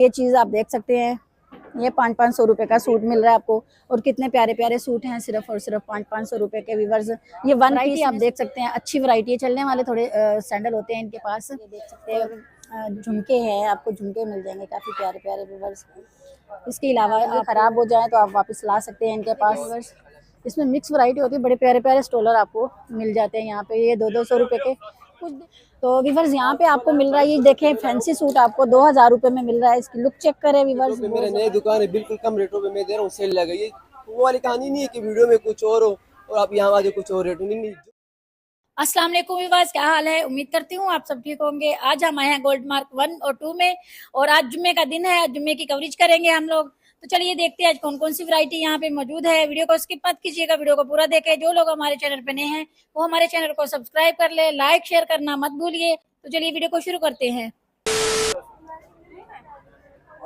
ये चीज़ आप देख सकते हैं, ये 500-500 रुपये का सूट मिल रहा है आपको। और कितने प्यारे प्यारे सूट हैं, सिर्फ और सिर्फ 500-500 रुपये के व्यूवर्स। ये वन पीस आप देख सकते हैं, अच्छी वैरायटी है। चलने वाले थोड़े सैंडल होते हैं इनके पास, ये देख सकते हैं। झुमके हैं, आपको झुमके मिल जाएंगे काफ़ी प्यारे प्यारे व्यूवर्स। इसके अलावा आप ख़राब हो जाए तो आप वापस ला सकते हैं इनके पास व्यूवर्स। इसमें मिक्स वैरायटी होती है, बड़े प्यारे प्यारे स्टॉलर आपको मिल जाते हैं यहाँ पे। ये 200-200 रुपये के कुछ। तो वीवर्स यहाँ पे आपको मिल रहा है, ये देखें फैंसी सूट आपको 2000 रुपये में मिल रहा है। इसकी लुक चेक करें वीवर्स। मेरे नई दुकान है, बिल्कुल कम रेटों पे मैं दे रहा हूँ, सेल लगा। ये वो वाली कहानी नहीं है कि वीडियो में कुछ और हो और आप यहाँ आ जाए कुछ और रेट नहीं। अस्सलाम वालेकुम व्यूअर्स, क्या हाल है? उम्मीद करती हूँ आप सब ठीक होंगे। आज हम आए हैं गोल्ड मार्क 1 और 2 में, और आज जुम्मे का दिन है, आज जुम्मे की कवरेज करेंगे हम लोग। तो चलिए देखते हैं आज कौन कौन सी वैरायटी यहाँ पे मौजूद है। वीडियो को स्किप मत कीजिएगा, वीडियो को पूरा देखें। जो लोग हमारे चैनल पे नए हैं वो हमारे चैनल को सब्सक्राइब कर ले, लाइक शेयर करना मत भूलिए। तो चलिए वीडियो को शुरू करते हैं।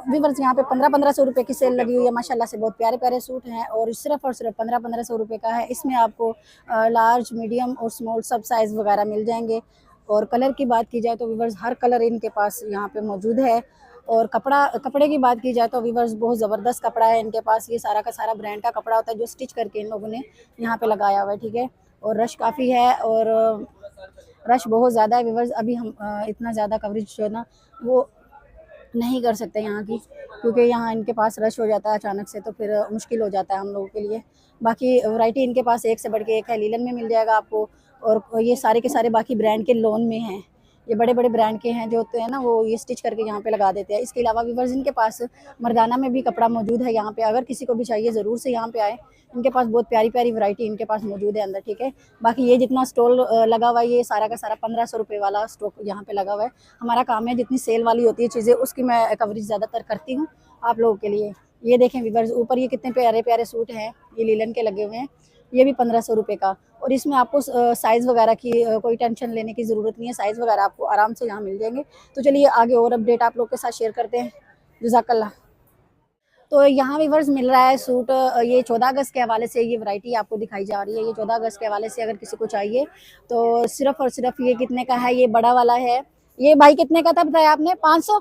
व्यूवर्स यहाँ पे 1500-1500 रुपये की सेल लगी हुई है। माशाल्लाह से बहुत प्यारे प्यारे सूट हैं और सिर्फ 1500 रुपये का है। इसमें आपको लार्ज, मीडियम और स्मॉल सब साइज़ वगैरह मिल जाएंगे। और कलर की बात की जाए तो व्यूवर्स हर कलर इनके पास यहाँ पे मौजूद है। और कपड़े की बात की जाए तो व्यूवर्स बहुत ज़बरदस्त कपड़ा है इनके पास। ये सारा का सारा ब्रांड का कपड़ा होता है जो स्टिच करके इन लोगों ने यहाँ पे लगाया हुआ है, ठीक है। और रश काफ़ी है और रश बहुत ज़्यादा है व्यूवर्स। अभी हम इतना ज़्यादा कवरेज जो है ना वो नहीं कर सकते यहाँ की, क्योंकि यहाँ इनके पास रश हो जाता है अचानक से, तो फिर मुश्किल हो जाता है हम लोगों के लिए। बाकी वैरायटी इनके पास एक से बढ़ के एक है। लीलन में मिल जाएगा आपको, और ये सारे के सारे बाकी ब्रांड के लोन में हैं। ये बड़े बड़े ब्रांड के हैं जो होते हैं ना, वो ये स्टिच करके यहाँ पे लगा देते हैं। इसके अलावा व्यूवर्स इनके पास मर्दाना में भी कपड़ा मौजूद है यहाँ पे। अगर किसी को भी चाहिए ज़रूर से यहाँ पे आए, इनके पास बहुत प्यारी प्यारी वैरायटी इनके पास मौजूद है अंदर, ठीक है। बाकी ये जितना स्टॉल लगा हुआ है, ये सारा का सारा 1500 रुपये वाला स्टॉक यहाँ पे लगा हुआ है। हमारा काम है जितनी सेल वाली होती है चीज़ें, उसकी मैं कवरेज ज़्यादातर करती हूँ आप लोगों के लिए। ये देखें व्यूवर्स, ऊपर ये कितने प्यारे प्यारे सूट हैं, ये लीलन के लगे हुए हैं। ये भी 1500 रुपये का। और इसमें आपको साइज़ वगैरह की कोई टेंशन लेने की ज़रूरत नहीं है, साइज़ वगैरह आपको आराम से यहाँ मिल जाएंगे। तो चलिए आगे और अपडेट आप लोग के साथ शेयर करते हैं। जज़ाकल्लाह। तो यहाँ व्यूवर्स मिल रहा है सूट, ये 14 अगस्त के हवाले से ये वैरायटी आपको दिखाई जा रही है। ये 14 अगस्त के हवाले से अगर किसी को चाहिए तो सिर्फ और सिर्फ ये कितने का है, ये बड़ा वाला है। ये भाई कितने का था बताया आपने? 500।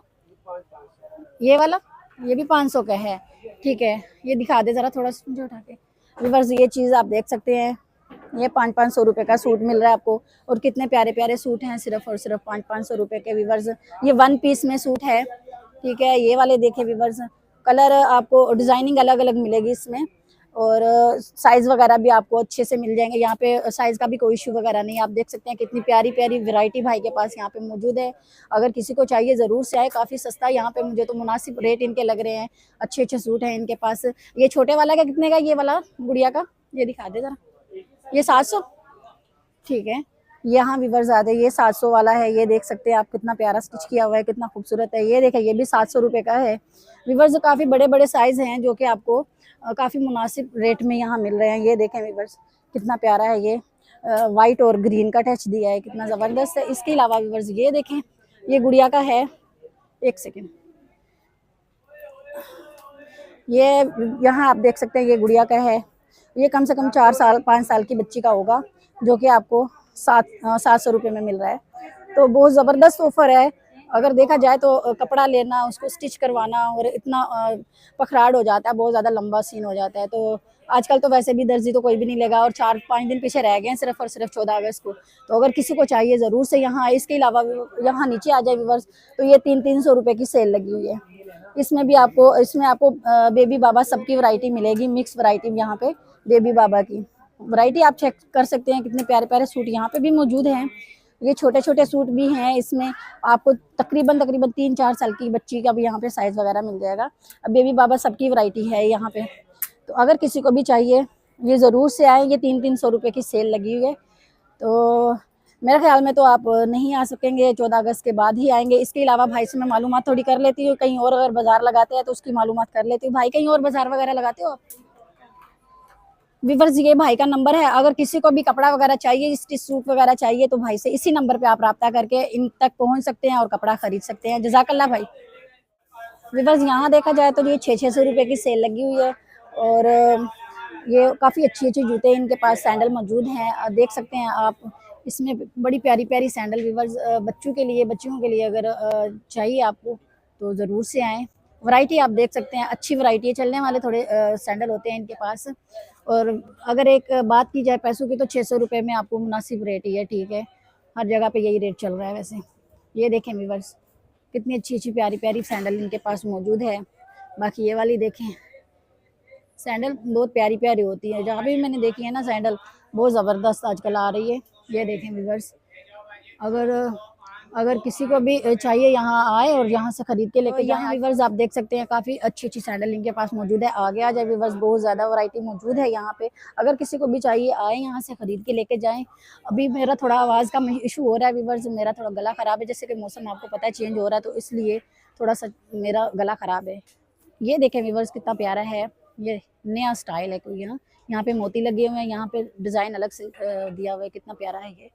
ये वाला ये भी 500 का है, ठीक है। ये दिखा दे ज़रा थोड़ा सा उठा के व्यूवर्स। ये चीज़ आप देख सकते हैं, ये 500-500 रुपये का सूट मिल रहा है आपको। और कितने प्यारे प्यारे सूट हैं, सिर्फ और सिर्फ 500-500 रुपये के व्यूवर्स। ये वन पीस में सूट है, ठीक है। ये वाले देखे व्यूवर्स, कलर आपको डिज़ाइनिंग अलग अलग मिलेगी इसमें, और साइज़ वगैरह भी आपको अच्छे से मिल जाएंगे। यहाँ पे साइज़ का भी कोई इशू वगैरह नहीं। आप देख सकते हैं कितनी प्यारी प्यारी वैरायटी भाई के पास यहाँ पे मौजूद है। अगर किसी को चाहिए ज़रूर से आए, काफ़ी सस्ता यहाँ पे मुझे तो मुनासिब रेट इनके लग रहे हैं। अच्छे अच्छे सूट हैं इनके पास। ये छोटे वाला का कितने का, ये वाला गुड़िया का ये दिखा दे ज़रा। ये 700, ठीक है। यहाँ व्यूवर्स आ गए, ये 700 वाला है। ये देख सकते हैं आप कितना प्यारा स्टिच किया हुआ है, कितना खूबसूरत है। ये देखें, ये भी 700 रुपये का है व्यूवर्स। काफ़ी बड़े बड़े साइज़ हैं जो कि आपको काफ़ी मुनासिब रेट में यहाँ मिल रहे हैं। ये देखें व्यूवर्स, कितना प्यारा है। ये वाइट और ग्रीन का टच दिया है, कितना ज़बरदस्त है। इसके अलावा व्यूवर्स ये देखें, ये गुड़िया का है। एक सेकेंड, ये यहाँ आप देख सकते हैं, ये गुड़िया का है। ये कम से कम 4-5 साल की बच्ची का होगा, जो कि आपको 700 रुपये में मिल रहा है। तो बहुत ज़बरदस्त ऑफ़र है। अगर देखा जाए तो कपड़ा लेना, उसको स्टिच करवाना, और इतना पखराड़ हो जाता है, बहुत ज़्यादा लंबा सीन हो जाता है। तो आजकल तो वैसे भी दर्जी तो कोई भी नहीं लेगा, और 4-5 दिन पीछे रह गए हैं सिर्फ और सिर्फ 14 अगस्त को। तो अगर किसी को चाहिए ज़रूर से यहाँ आए। इसके अलावा यहाँ नीचे आ जाए व्यूवर्स, तो ये 300-300 रुपये की सेल लगी हुई है। इसमें आपको बेबी बाबा सबकी वैरायटी मिलेगी, मिक्स वैरायटी यहाँ पे बेबी बाबा की वैरायटी आप चेक कर सकते हैं। कितने प्यारे प्यारे सूट यहाँ पे भी मौजूद हैं। ये छोटे छोटे सूट भी हैं। इसमें आपको तकरीबन 3-4 साल की बच्ची का भी यहाँ पे साइज़ वगैरह मिल जाएगा। अब बेबी बाबा सबकी वैरायटी है यहाँ पे। तो अगर किसी को भी चाहिए ये ज़रूर से आए। ये 300-300 रुपये की सेल लगी हुई है। तो मेरे ख्याल में तो आप नहीं आ सकेंगे, 14 अगस्त के बाद ही आएंगे। इसके अलावा भाई से मैं मालूमात थोड़ी कर लेती हूँ, कहीं और अगर बाज़ार लगाते हैं तो उसकी मालूमात कर लेती हूँ। भाई कहीं और बाज़ार वगैरह लगाते हो आप? व्यूवर्स ये भाई का नंबर है, अगर किसी को भी कपड़ा वगैरह चाहिए, स्टिच सूट वगैरह चाहिए, तो भाई से इसी नंबर पे आप रब्ता करके इन तक पहुंच सकते हैं और कपड़ा खरीद सकते हैं। जज़ाकल्लाह भाई। व्यूवर्स यहाँ देखा जाए तो ये 600 रुपये की सेल लगी हुई है। और ये काफ़ी अच्छी अच्छी जूते इनके पास, सैंडल मौजूद हैं। देख सकते हैं आप, इसमें बड़ी प्यारी प्यारी सैंडल व्यूवर्स बच्चों के लिए, बच्चियों के लिए अगर चाहिए आपको तो ज़रूर से आएँ। वैरायटी आप देख सकते हैं, अच्छी वैरायटी है। चलने वाले थोड़े सैंडल होते हैं इनके पास। और अगर एक बात की जाए पैसों की, तो 600 रुपये में आपको मुनासिब रेट ही है, ठीक है। हर जगह पे यही रेट चल रहा है वैसे। ये देखें व्यूअर्स, कितनी अच्छी अच्छी प्यारी प्यारी सैंडल इनके पास मौजूद है। बाकी ये वाली देखें, सैंडल बहुत प्यारी प्यारी होती है। जहाँ भी मैंने देखी है ना सैंडल, बहुत ज़बरदस्त आजकल आ रही है। ये देखें व्यूअर्स, अगर अगर किसी को भी चाहिए यहाँ आए और यहाँ से खरीद के लेके जाएं। व्यूअर्स आप देख सकते हैं काफ़ी अच्छी अच्छी सैंडल इनके पास मौजूद है। आगे आ जाए व्यूअर्स, बहुत ज़्यादा वैरायटी मौजूद है यहाँ पे। अगर किसी को भी चाहिए आए, यहाँ से खरीद के लेके जाएं। अभी मेरा थोड़ा आवाज़ का इशू हो रहा है व्यूअर्स, मेरा थोड़ा गला ख़राब है, जैसे कि मौसम आपको पता है चेंज हो रहा है, तो इसलिए थोड़ा सा मेरा गला ख़राब है। ये देखें व्यूअर्स, कितना प्यारा है। ये नया स्टाइल है कोई, यहाँ पे मोती लगे हुए हैं, यहाँ पे डिज़ाइन अलग से दिया हुआ है, कितना प्यारा है ये।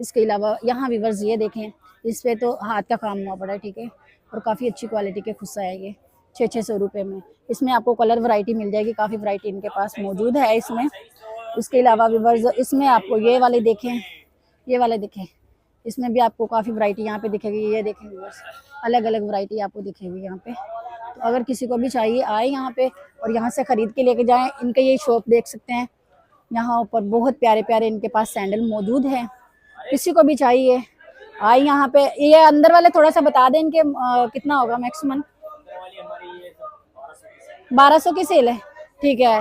इसके अलावा यहाँ व्यूअर्स ये देखें, इस पे तो हाथ का काम हुआ पड़ा है, ठीक है। और काफ़ी अच्छी क्वालिटी के खुस्सा है ये, 600 रुपये में। इसमें आपको कलर वैरायटी मिल जाएगी, काफ़ी वैरायटी इनके पास मौजूद है इसमें। इसके अलावा व्यूअर्स इसमें आपको ये वाले देखें, ये वाले देखें, इसमें भी आपको काफ़ी वैरायटी यहाँ पे दिखेगी। ये देखें व्यूअर्स, अलग अलग वैरायटी आपको दिखेगी यहाँ पे। तो अगर किसी को भी चाहिए आए यहाँ पे और यहाँ से ख़रीद के लेके जाएं। इनके ये शॉप देख सकते हैं, यहाँ ऊपर बहुत प्यारे प्यारे इनके पास सैंडल मौजूद है। किसी को भी चाहिए आए यहाँ पे। ये अंदर वाले थोड़ा सा बता दें इनके कितना होगा मैक्सिमम। 1200 की सेल है, ठीक है।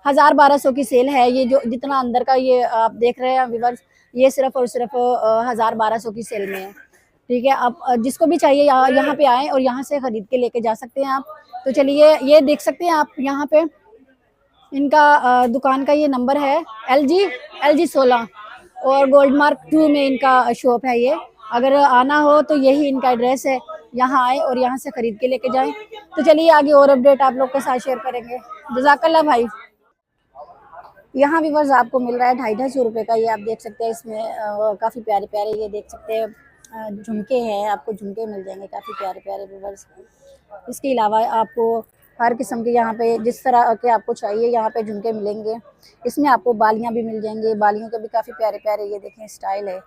1000-1200 की सेल है। ये जो जितना अंदर का ये आप देख रहे हैं व्यूअर्स, ये सिर्फ और सिर्फ 1000-1200 की सेल में है, ठीक है। आप जिसको भी चाहिए यहाँ पे आए और यहाँ से खरीद के लेके जा सकते हैं आप। तो चलिए, ये देख सकते हैं आप यहाँ पे इनका दुकान का ये नंबर है LG 16 और गोल्ड मार्क 2 में इनका शॉप है ये। अगर आना हो तो यही इनका एड्रेस है, यहाँ आए और यहाँ से खरीद के लेके जाएं। तो चलिए आगे और अपडेट आप लोग के साथ शेयर करेंगे। जज़ाकल्लाह भाई। यहाँ व्यूअर्स आपको मिल रहा है 250 रुपये का। ये आप देख सकते हैं, इसमें काफ़ी प्यारे प्यारे ये देख सकते हैं झुमके हैं, आपको झुमके मिल जाएंगे काफ़ी प्यारे प्यारे व्यूअर्स। इसके अलावा आपको हर किस्म के यहाँ पे जिस तरह के आपको चाहिए यहाँ पे झुमके मिलेंगे। इसमें आपको बालियाँ भी मिल जाएंगी, बालियों के भी काफ़ी प्यारे प्यारे ये देखें स्टाइल है,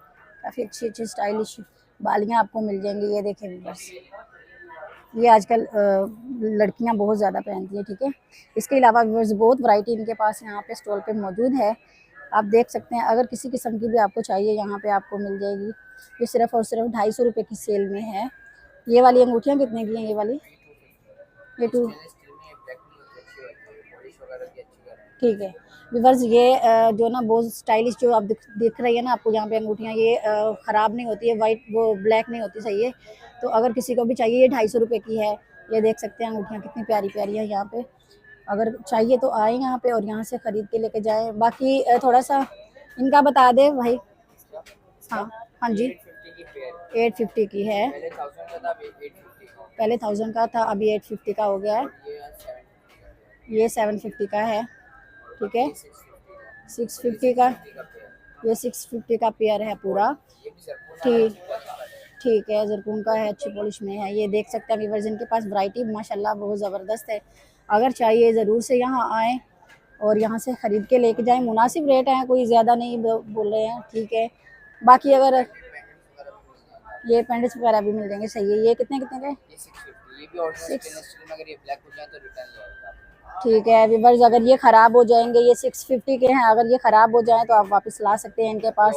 काफ़ी अच्छी अच्छी स्टाइलिश बालियाँ आपको मिल जाएंगी। ये देखें व्यूअर्स, ये आजकल लड़कियां बहुत ज़्यादा पहनती हैं, ठीक है। इसके अलावा व्यूअर्स बहुत वैरायटी इनके पास यहाँ पे स्टॉल पे मौजूद है, आप देख सकते हैं। अगर किसी किस्म की भी आपको चाहिए यहाँ पे आपको मिल जाएगी। ये सिर्फ और सिर्फ 250 रुपये की सेल में है। ये वाली अंगूठियाँ कितने की हैं? ये वाली ये 2, ठीक है व्यूअर्स। ये जो ना बहुत स्टाइलिश जो आप दिख रही है ना आपको यहाँ पे अंगूठियाँ, ये ख़राब नहीं होती है, वाइट वो ब्लैक नहीं होती, सही है। तो अगर किसी को भी चाहिए, ये 250 रुपये की है। ये देख सकते हैं अंगूठियाँ कितनी प्यारी प्यारी है यहाँ पे। अगर चाहिए तो आए यहाँ पे और यहाँ से ख़रीद के लेके जाएँ। बाकी थोड़ा सा इनका बता दे भाई। हाँ हाँ जी, 850 की है, पहले 1000 का था, अभी 850 का हो गया है। ये 750 का है, ठीक है। 650 का, ये 650 का पेयर है पूरा, ठीक है। जरकून का है, अच्छी पॉलिश में है। ये देख सकते हैं व्यूअर्स, इनके पास वैरायटी माशाल्लाह बहुत ज़बरदस्त है। अगर चाहिए ज़रूर से यहाँ आएँ और यहाँ से ख़रीद के लेके जाएं। मुनासिब रेट है, कोई ज़्यादा नहीं बोल रहे हैं, ठीक है। बाकी अगर ये पेंडेंट्स वगैरह भी मिल जाएंगे, सही है। ये कितने कितने के? ठीक है व्यूअर्स, अगर ये ख़राब हो जाएंगे, ये 650 के हैं, अगर ये ख़राब हो जाएं तो आप वापस ला सकते हैं। इनके पास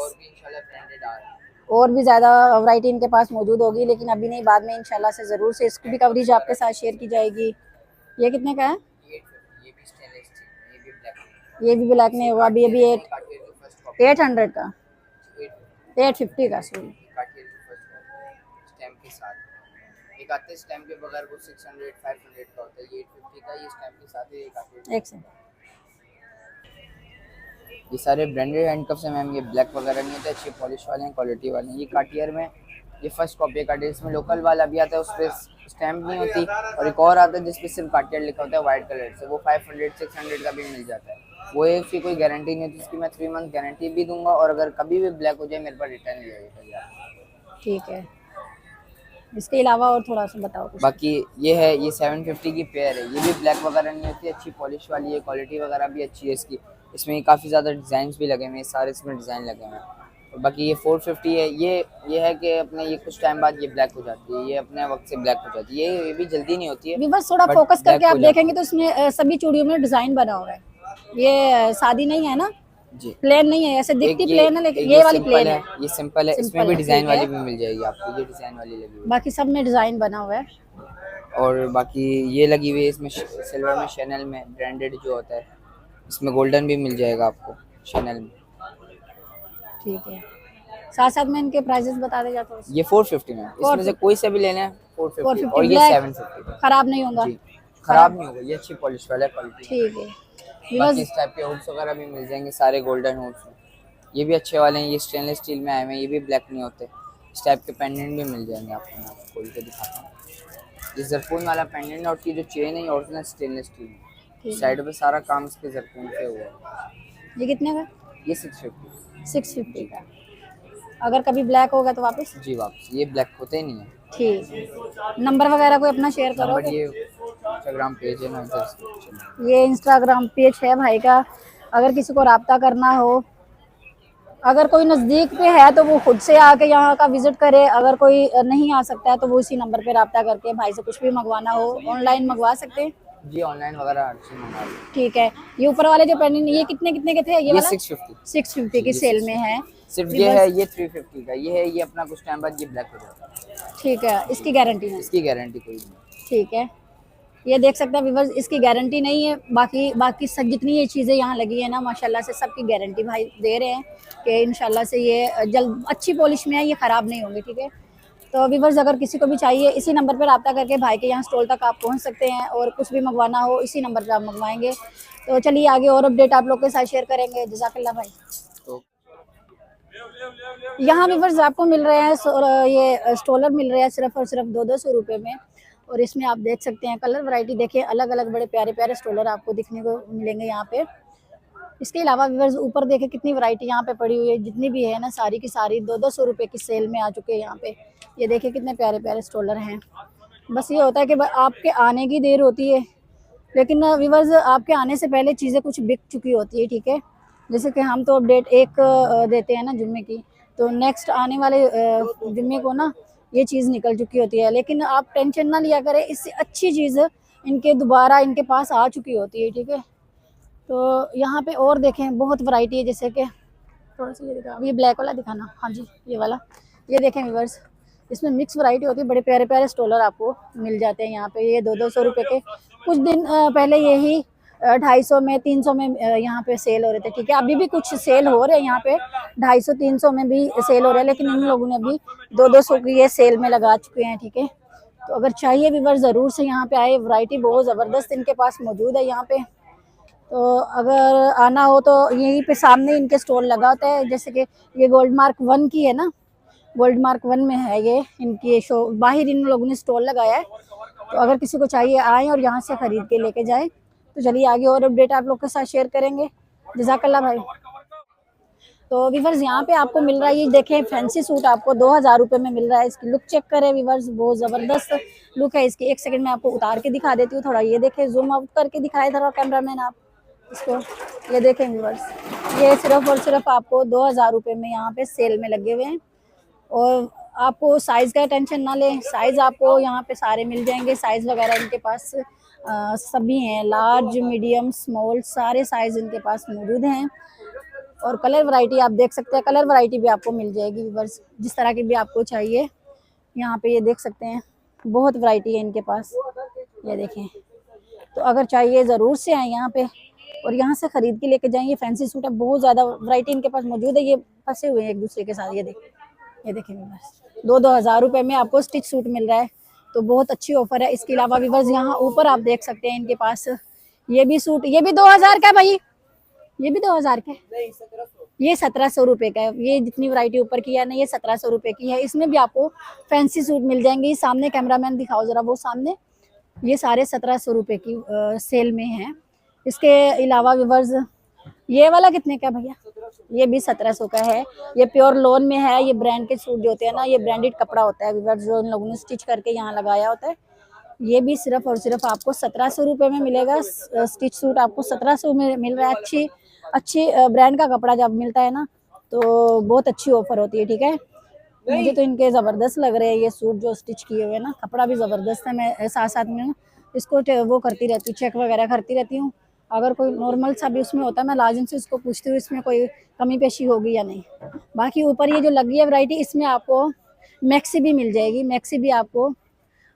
और भी ज़्यादा वैरायटी इनके पास मौजूद होगी, लेकिन अभी नहीं, बाद में इंशाल्लाह से ज़रूर से इसकी भी कवरेज आपके साथ शेयर की जाएगी। ये कितने का है? ये भी ब्लैक में होगा। अभी 800 का, 850 का, सॉरी। एक आते स्टैम्प के बगैर वो 600 500 का होता है, ये 850 का, ये स्टैम्प के साथ ही एक से। ये सारे ब्रांडेड हैंडकफ्स हैं मैम, ये ब्लैक वगैरह नहीं होते, अच्छी पॉलिश वाले हैं, क्वालिटी वाले हैं। ये कार्टियर में ये फर्स्ट कॉपी कार्टियर, इसमें लोकल वाला भी आता है, उस पर स्टैम्प नहीं होती, और एक और आता है जिस पे सिर्फ कार्टियर लिखा होता है वाइट कलर से, वो 500-600 का भी मिल जाता है। वो एक उसकी कोई गारंटी नहीं होती, इसकी मैं 3 मंथ गारंटी भी दूंगा, और अगर कभी भी ब्लैक हो जाए मेरे पास रिटर्न ले आइएगा, ठीक है। इसके अलावा और थोड़ा सा बताओ कुछ। बाकी ये है, ये 750 की पेयर है, ये भी ब्लैक वगैरह नहीं होती, अच्छी पॉलिश वाली है, क्वालिटी वगैरह भी अच्छी है इसकी। इसमें काफ़ी ज़्यादा डिज़ाइन भी लगे हुए हैं, सारे इसमें डिज़ाइन लगे हुए हैं। और बाकी ये 450 है। ये है कि अपने ये कुछ टाइम बाद ये ब्लैक हो जाती है, ये अपने वक्त से ब्लैक हो जाती है। ये भी जल्दी नहीं होती है, व्यूवर्स थोड़ा बट फोकस ब्लैक करके आप हो जाती देखेंगे तो इसमें सभी चूड़ियों में डिजाइन बना हुआ है। ये शादी नहीं है ना, है जी। प्लेन नहीं है, ऐसे एक दिखती ये प्लेन है लेकिन एक ये वाली सिंपल प्लेन है, है। ये सिंपल है। इसमें सिंपल भी है, डिजाइन ठीक वाली है। भी मिल जाएगी आपको, ये डिजाइन वाली लगी हुई है। बाकी सब में डिजाइन बना हुआ है। और बाकी ये लगी हुई है इसमें सिल्वर में, शैनल में ब्रांडेड जो होता है। इसमें गोल्डन भी मिल जाएगा आपको शैनल में। ठीक है, साथ साथ में इनके प्राइसेस बता दे जाते हैं। ये 450 में, इसमें से कोई से भी लेना है 450, 450 और ये ब्लैक 750 खराब नहीं होगा। जी। खराब नहीं होगा, ये अच्छी पॉलिश वाला क्वालिटी। ठीक है बाकी व्यूवर्स, इस टाइप के हुड्स वगैरह भी मिल जाएंगे, सारे गोल्डन हुड्स। ये भी अच्छे वाले हैं, ये स्टेनलेस स्टील में आए हुए हैं, ये भी ब्लैक नहीं होते। इस टाइप के पेंडेंट भी मिल जाएंगे आपको, मैं आपको खोल के दिखाता हूँ। ये जरकून वाला पेंडेंट और उसकी जो चेन है ओरिजिनल स्टेनलेस स्टील है। साइड पे सारा काम इसके जरकून पे हुआ है। ये कितने का? ये 650 650 का। अगर कभी ब्लैक होगा तो वापस? जी वापस, ये ब्लैक होते ही नहीं है। ठीक। नंबर वगैरह कोई अपना शेयर करो। नंबर ये इंस्टाग्राम पेज है ना, इधर ये इंस्टाग्राम पेज है भाई का, अगर किसी को रब्ता करना हो, अगर कोई नज़दीक पे है तो वो खुद से आके यहाँ का विजिट करे, अगर कोई नहीं आ सकता है तो वो इसी नंबर पे रब्ता करके भाई से कुछ भी मंगवाना हो ऑनलाइन मंगवा सकते हैं। जी, ऑनलाइन वगैरह हर चीज मंगा लो। ठीक है। ये ऊपर वाले जो पेंडेंट ये कितने कितने के थे? ये ये वाला 650 650 की सेल में है। सिर्फ ये है, ये 350 का ये है। ये अपना कुछ टाइम बाद ये ब्लैक हो जाता है। ठीक है, इसकी गारंटी है? इसकी गारंटी कोई नहीं। ठीक है, ये देख सकते हैं व्यूअर्स, इसकी गारंटी नहीं है। बाकी सब जितनी ये चीज़ें यहाँ लगी है ना माशाल्लाह से सबकी गारंटी भाई दे रहे हैं कि इंशाल्लाह से ये जल्द अच्छी पॉलिश में है, ये ख़राब नहीं होंगे। ठीक है, तो व्यूअर्स अगर किसी को भी चाहिए इसी नंबर पर रब्ता करके भाई के यहाँ स्टॉल तक आप पहुँच सकते हैं, और कुछ भी मंगवाना हो इसी नंबर पर आप मंगवाएंगे। तो चलिए आगे और अपडेट आप लोग के साथ शेयर करेंगे। जज़ाकल्लाह भाई। तो यहाँ व्यूअर्स आपको मिल रहे हैं ये स्टॉलर मिल रहे हैं सिर्फ और सिर्फ 200 रुपये में, और इसमें आप देख सकते हैं कलर वैरायटी देखिए, अलग अलग बड़े प्यारे प्यारे स्टॉलर आपको दिखने को मिलेंगे यहाँ पे। इसके अलावा व्यूअर्स ऊपर देखे कितनी वैरायटी यहाँ पे पड़ी हुई है, जितनी भी है ना सारी की सारी 200 रुपये की सेल में आ चुके हैं यहाँ पे। ये देखिए कितने प्यारे प्यारे स्टॉलर हैं। बस ये होता है कि आपके आने की देर होती है, लेकिन व्यूअर्स आपके आने से पहले चीज़ें कुछ बिक चुकी होती है। ठीक है, जैसे कि हम तो अपडेट एक देते हैं ना जुम्मे की, तो नेक्स्ट आने वाले जुम्मे को ना ये चीज़ निकल चुकी होती है। लेकिन आप टेंशन ना लिया करें, इससे अच्छी चीज़ इनके दोबारा इनके पास आ चुकी होती है। ठीक है, तो यहाँ पे और देखें बहुत वैरायटी है, जैसे कि थोड़ा सा ये दिखा, ये ब्लैक वाला दिखाना। हाँ जी, ये वाला, ये देखें व्यूअर्स, इसमें मिक्स वैरायटी होती है, बड़े प्यारे प्यारे स्टॉलर आपको मिल जाते हैं यहाँ पे। ये 200 रुपये के, कुछ दिन पहले यही 250 में 300 में यहाँ पे सेल हो रहे थे। ठीक है, अभी भी कुछ सेल हो रहे हैं यहाँ पे, 250-300 में भी सेल हो रहे हैं, लेकिन इन लोगों ने अभी 200 की ये सेल में लगा चुके हैं। ठीक है, तो अगर चाहिए व्यूअर्स ज़रूर से यहाँ पे आए, वैरायटी बहुत ज़बरदस्त इनके पास मौजूद है यहाँ पे। तो अगर आना हो तो यहीं पे सामने इनके स्टॉल लगा होता है, जैसे कि ये गोल्ड मार्क 1 की है ना, गोल्ड मार्क 1 में है ये इनकी शो, बाहर इन लोगों ने स्टॉल लगाया है। तो अगर किसी को चाहिए आए और यहाँ से ख़रीद के लेके जाए। तो चलिए आगे और अपडेट आप लोग के साथ शेयर करेंगे। जज़ाकल्लाह भाई। तो व्यूअर्स यहाँ पे आपको मिल रहा है, ये देखें फैंसी सूट आपको 2000 रुपये में मिल रहा है। इसकी लुक चेक करें व्यूअर्स, बहुत ज़बरदस्त लुक है इसकी। एक सेकंड में आपको उतार के दिखा देती हूँ थोड़ा, ये देखें, जूम आउट करके दिखाए थोड़ा कैमरामैन आप इसको। ये देखें व्यूअर्स, ये सिर्फ और सिर्फ आपको 2000 रुपये में यहाँ पे सेल में लगे हुए हैं। और आपको साइज़ का टेंशन ना लें, साइज़ आपको यहाँ पे सारे मिल जाएंगे। साइज़ वगैरह इनके पास सभी हैं, लार्ज मीडियम स्मॉल सारे साइज़ इनके पास मौजूद हैं। और कलर वैरायटी आप देख सकते हैं, कलर वैरायटी भी आपको मिल जाएगी व्यूअर्स, जिस तरह की भी आपको चाहिए। यहाँ पे ये देख सकते हैं बहुत वैरायटी है इनके पास, ये देखें। तो अगर चाहिए ज़रूर से आए यहाँ पे और यहाँ से ख़रीद के लेके जाएँ। ये फैंसी सूट है, बहुत ज़्यादा वैरायटी इनके पास मौजूद है, ये फंसे हुए हैं एक दूसरे के साथ। ये देखें व्यूअर्स, 2-2000 रुपये में आपको स्टिच सूट मिल रहा है, तो बहुत अच्छी ऑफर है। इसके अलावा व्यूअर्स यहाँ ऊपर आप देख सकते हैं इनके पास ये भी सूट, ये भी 2000 का भाई, ये भी 2000 का है, ये 1700 रुपये का है। ये जितनी वैरायटी ऊपर की है ना, ये 1700 रुपये की है। इसमें भी आपको फैंसी सूट मिल जाएंगे। सामने कैमरामैन दिखाओ ज़रा, वो सामने, ये सारे 1700 रुपये की सेल में हैं। इसके अलावा व्यूअर्स ये वाला कितने का भैया? ये भी 1700 का है। ये प्योर लोन में है। ये ब्रांड के सूट जो होते हैं ना, ये ब्रांडेड कपड़ा होता है व्यूअर्स, जो इन लोगों ने स्टिच करके यहाँ लगाया होता है। ये भी सिर्फ और सिर्फ आपको 1700 रुपये में मिलेगा। स्टिच सूट आपको 1700 में मिल रहा है। अच्छी ब्रांड का कपड़ा जब मिलता है ना, तो बहुत अच्छी ऑफर होती है, ठीक है। मुझे तो इनके ज़बरदस्त लग रहे हैं ये सूट जो स्टिच किए हुए हैं ना, कपड़ा भी ज़बरदस्त है। मैं साथ साथ में ना इसको वो करती रहती हूँ, चेक वगैरह करती रहती हूँ। अगर कोई नॉर्मल सा भी उसमें होता है मैं लाजिम से उसको पूछती हूँ इसमें कोई कमी पेशी होगी या नहीं। बाकी ऊपर ये जो लगी है वैरायटी, इसमें आपको मैक्सी भी मिल जाएगी। मैक्सी भी आपको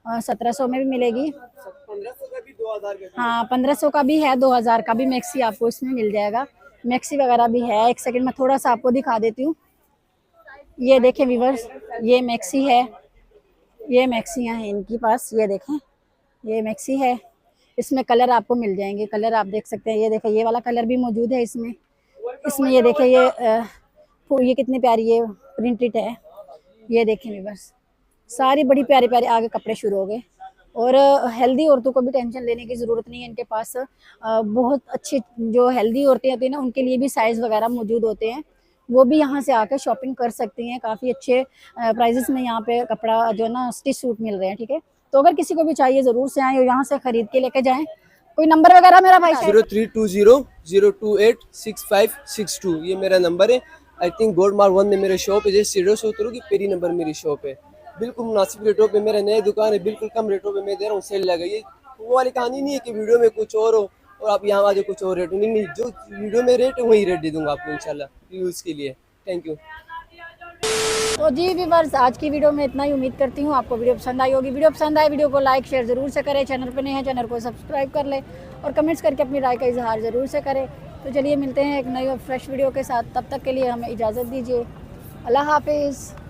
1700 में भी मिलेगी। 1500 का भी 2000 का हाँ 1500 का भी है, 2000 का भी मैक्सी आपको इसमें मिल जाएगा। मैक्सी वगैरह भी है। एक सेकंड में थोड़ा सा आपको दिखा देती हूँ। ये देखें व्यूअर्स, ये मैक्सी है, ये मैक्सियाँ हैं इनके पास, ये देखें ये मैक्सी है। इसमें कलर आपको मिल जाएंगे, कलर आप देख सकते हैं। ये देखें ये वाला कलर भी मौजूद है इसमें। ये देखें ये कितनी प्यारी ये प्रिंटेड है। ये देखें व्यूअर्स, सारी बड़ी प्यारे प्यारे आगे कपड़े शुरू हो गए। और हेल्दी औरतों को भी टेंशन लेने की ज़रूरत नहीं है, इनके पास बहुत अच्छे जो हेल्दी औरतें होती हैं ना उनके लिए भी साइज़ वगैरह मौजूद होते हैं। वो भी यहाँ से आकर शॉपिंग कर सकती हैं। काफ़ी अच्छे प्राइजेस में यहाँ पे कपड़ा जो है ना स्टिच सूट मिल रहे हैं, ठीक है। तो अगर किसी को भी चाहिए ज़रूर से आएँ और यहाँ से ख़रीद के लेके जाएँ। कोई नंबर वगैरह मेरा भाई 0320 028 6562 ये मेरा नंबर है। आई थिंक गोल्ड मार्क 1 में मेरा शॉप है, जैसे सीढ़ियों से उतरोगी पहली नंबर मेरी शॉप है। बिल्कुल मुनासिब रेटों पे मेरा नया दुकान है, बिल्कुल कम रेटों पे मैं दे रहा हूँ। सेल लगाइए। वो वाली कहानी नहीं है कि वीडियो में कुछ और हो और आप यहाँ आ जाओ कुछ और रेट। नहीं, जो वीडियो में रेट है वही रेट दे दूंगा आपको इंशाल्लाह यूज़ के लिए। Thank you. तो जी व्यूअर्स, आज की वीडियो में इतना ही। उम्मीद करती हूँ आपको वीडियो पसंद आई होगी। वीडियो पसंद आए वीडियो को लाइक शेयर ज़रूर से करें। चैनल पर नए हैं चैनल को सब्सक्राइब कर लें और कमेंट्स करके अपनी राय का इजहार ज़रूर से करें। तो चलिए मिलते हैं एक नई और फ्रेश वीडियो के साथ। तब तक के लिए हमें इजाज़त दीजिए। अल्लाह हाफिज़।